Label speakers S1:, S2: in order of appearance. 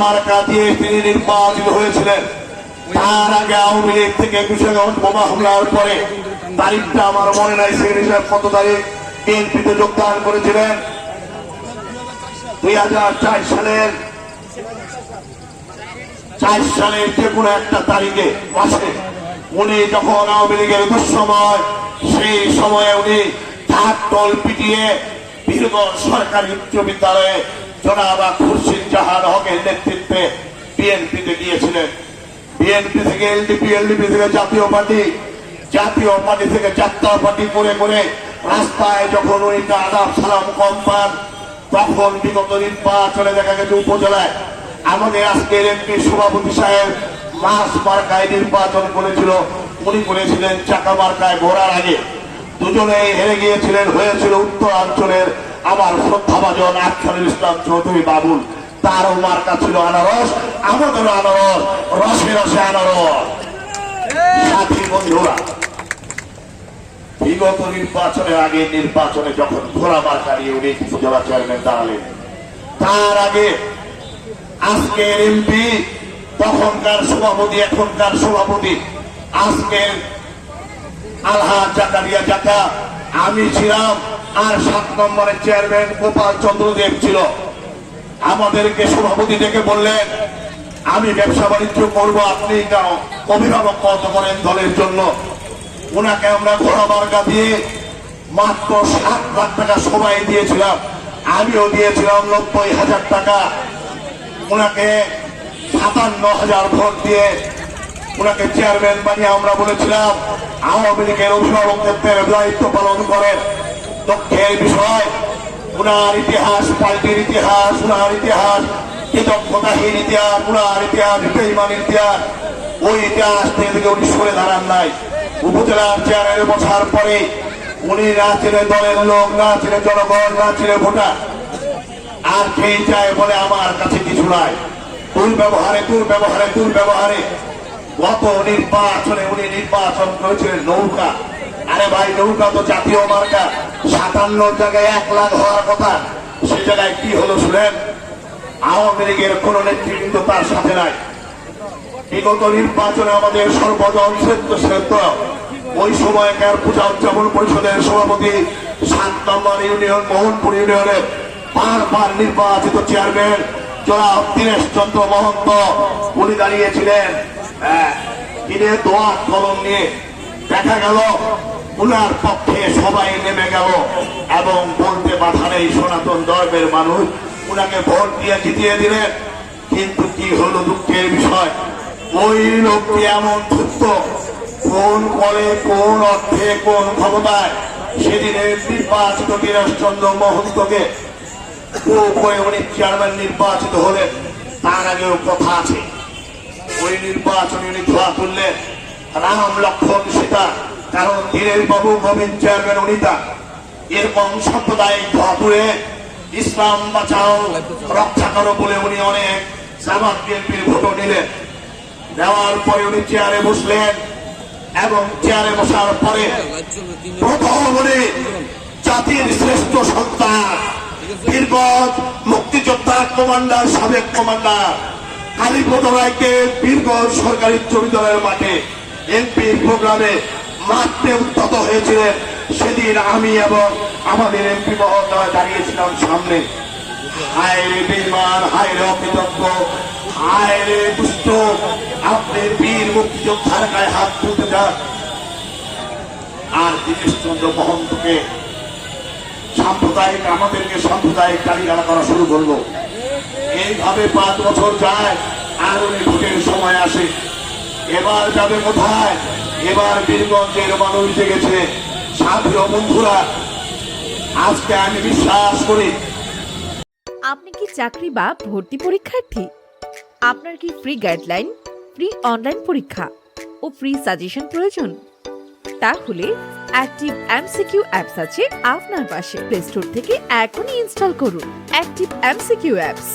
S1: মার্কা দিয়ে তিনি নির্বাচিত হয়েছিলেন। তার আগে আওয়ামী লীগ থেকে কুশাগঞ্জ বোমা হামলার পরে তারিখটা আমার মনে নাই, সেক্রেটারি সাহেব কত তারিখ বিএনপিতে যোগদান করেছিলেন? 2004 সালের 4 সালের যে কোনো একটা তারিখে মাসে উনি যখন আওয়ামী লীগের দুঃসময়, সেই সময়ে উনি ঢাকঢোল পিটিয়ে বীরগঞ্জ সরকারি উচ্চ বিদ্যালয়ে জনাব খুরশিদ জাহান হকের নেতৃত্বে বিএনপিতে গিয়েছিলেন। বিএনপি থেকে এলডিপি থেকে জাতীয় পার্টি থেকে জাতীয় পার্টি করে করে রাস্তায় যখন উনি আদাব সালাম কম পান, তখন বিগত নির্বাচনে দেখা গেছে উপজেলায় আমাদের আজকের এমপি সভাপতি সাহেব মাছ মার্কায় নির্বাচন করেছিল, উনি করেছিলেন চাকা মার্কায় ঘোরার আগে। দুজনেই হেরে গিয়েছিলেন। হয়েছিল উত্তরাঞ্চলের আমার শ্রদ্ধাভাজন আখতারুল ইসলাম চৌধুরী বাবুল, তারও মার্কা ছিল আনারস, আমাদেরও আনারস, রসে রসে আনারস। সাথী বন্ধুরা, বিগত নির্বাচনের আগে নির্বাচনে যখন ঘোড়া মার্কা নিয়ে উনি উপজেলা চেয়ারম্যান দাঁড়ালেন, তার আগে আজকের এমপি, তখনকার সভাপতি, এখনকার সভাপতি, আজকের আলহাজ জাকারিয়া জাকা, আমি ছিলাম, আর 7 নম্বরের চেয়ারম্যান গোপাল চন্দ্র দেব ছিল। আমাদেরকে সভাপতি ডেকে বললেন, আমি ব্যবসা বাণিজ্য করবো, আপনি অভিভাবক কত করেন দলের জন্য। ওনাকে আমরা ঘোড়া মার্কা দিয়ে মাত্র 7 লাখ টাকা সবাই দিয়েছিলাম, আমিও দিয়েছিলাম 90,000 টাকা। ওনাকে 57,000 ভোট দিয়ে ওনাকে চেয়ারম্যান বানিয়ে আমরা বলেছিলাম আওয়ামী লীগের অভিভাবকত্বের দায়িত্ব পালন করেন। দুঃখের বিষয়, উনার ইতিহাস, পাল্টির ইতিহাস, উনার ইতিহাস কৃতজ্ঞতাহীন ইতিহাস, উনার ইতিহাস বেঈমানের ইতিহাস, ওই ইতিহাস থেকে উনি সরে দাঁড়ান নাই। উপজেলার চেয়ারে বসার পরে উনি না ছিলেন দলের লোক, না ছিলেন জনগণ, না ছিলেন ভোটার, আর সেই চায় বলে আমার কাছে কিছু নাই। দুর্ব্যবহারে গত নির্বাচনে উনি নির্বাচন করেছিলেন নৌকা। আরে ভাই, নৌকা তো জাতীয় মার্কা, 57 জায়গায় 1 লাখ হওয়ার কথা, সে জায়গায় কি হলো শুনেন? আওয়ামী লীগের কোন নেতৃবৃন্দ তার সাথে নাই। বিগত নির্বাচনে আমাদের সর্বজন শ্রেষ্ঠ ওই সময়কার পূজা উদযাপন পরিষদের সভাপতি 7 নম্বর ইউনিয়ন মোহনপুর ইউনিয়নের বারবার নির্বাচিত চেয়ারম্যান জনাব দীনেশ চন্দ্র মহন্ত, উনি দাঁড়িয়েছিলেন কিনে দোয়া কলম নিয়ে। দেখা গেল উনার পক্ষে সবাই নেমে গেল এবং বলতে বাধা নেই, সনাতন ধর্মের মানুষ উনাকে ভোট দিয়ে জিতিয়ে দিলেন। কিন্তু কি হলো দুঃখের বিষয়, ওই লোকটি এমন ধূর্ত, কোন বলে, কোন অর্থে, কোন ক্ষমতায় সেদিনের নির্বাচিত দীনেশ চন্দ্র মহন্তকে উনি চেয়ারম্যান নির্বাচিত হলেন। তার আগেও কথা আছে, ওই নির্বাচনে উনি ধোয়া তুললেন রাম লক্ষ্মণ সীতা, কারণ দীনেশ বাবু গোবিন্দ চেয়ারম্যান উনি তা। এরকম সাম্প্রদায়িক ধোয়া তুলে ইসলাম বাঁচাও রক্ষা করো বলে উনি অনেক জামাত বিএনপির ভোট নিলেন। নেওয়ার পরে উনি চেয়ারে বসলেন এবং চেয়ারে বসার পরে প্রথম উনি জাতির শ্রেষ্ঠ সন্তান বীরগঞ্জ মুক্তিযোদ্ধা কমান্ডার, সাবেক কমান্ডার কালীপদ রায়কে বীরগঞ্জ সরকারি উচ্চ বিদ্যালয়ের মাঠে এমপি প্রোগ্রামে মারতে উদ্যত হয়েছিলেন। সেদিন আমি এবং আমাদের এমপি মহোদয় দাঁড়িয়েছিলাম সামনে। হায় রে বেঈমান, হায় রে অকৃতজ্ঞ, হায় রে দুষ্ট, আপনি বীর মুক্তিযোদ্ধার গায়ে হাত তুলতে যান। আর দীনেশ চন্দ্র মহন্তকে আমাদেরকে সাম্প্রদায়িক গালিগালা করা শুরু করলো। এইভাবে 5 বছর যায়, আর উনি ভোটের সময় আসে। এবার যাবে কোথায়? এবার বীরগঞ্জের মানুষ জেগেছে। সাথী ও বন্ধুরা, আজকে আমি বিশ্বাস করি,
S2: আপনি কি চাকরি বা ভর্তি পরীক্ষার্থী? আপনার কি ফ্রি গাইডলাইন, ফ্রি অনলাইন পরীক্ষা ও ফ্রি সাজেশন প্রয়োজন? তাহলে অ্যাক্টিভ এমসিকিউ অ্যাপস আছে আপনার পাশে। প্লে স্টোর থেকে এখনই ইনস্টল করুন অ্যাক্টিভ এমসিকিউ অ্যাপস।